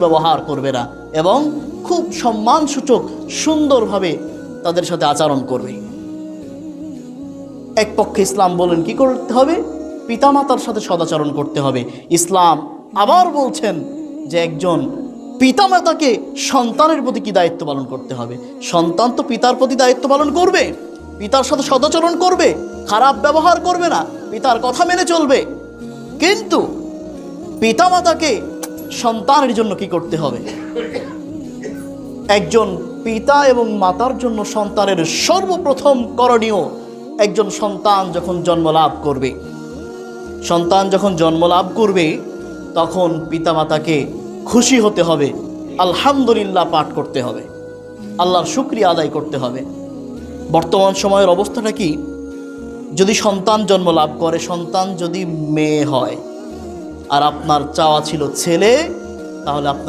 ব্যবহার করবে না এবং খুব সম্মানসূচক সুন্দরভাবে তাদের সাথে আচরণ করবে। এক পক্ষে ইসলাম বলেন কি করতে হবে? পিতামাতার সাথে সদাচরণ করতে হবে। ইসলাম আবার বলছেন যে একজন পিতামাতাকে সন্তানের প্রতি কি দায়িত্ব পালন করতে হবে। সন্তান তো পিতার প্রতি দায়িত্ব পালন করবে, পিতার সাথে সদাচরণ করবে, খারাপ ব্যবহার করবে না, পিতার কথা মেনে চলবে। কিন্তু পিতামাতাকে সন্তানের জন্য কি করতে হবে? একজন পিতা এবং মাতার জন্য সন্তানের সর্বপ্রথম করণীয়, একজন সন্তান যখন জন্ম লাভ করবে তখন পিতামাতাকে খুশি হতে হবে, আলহামদুলিল্লাহ পাঠ করতে হবে, আল্লাহর শুকরিয়া আদায় করতে হবে। বর্তমান সময়ের অবস্থাটা কি? যদি সন্তান জন্ম লাভ করে, সন্তান যদি মেয়ে হয় আর আপনার চাওয়া ছিল ছেলে, তাহলে আপনার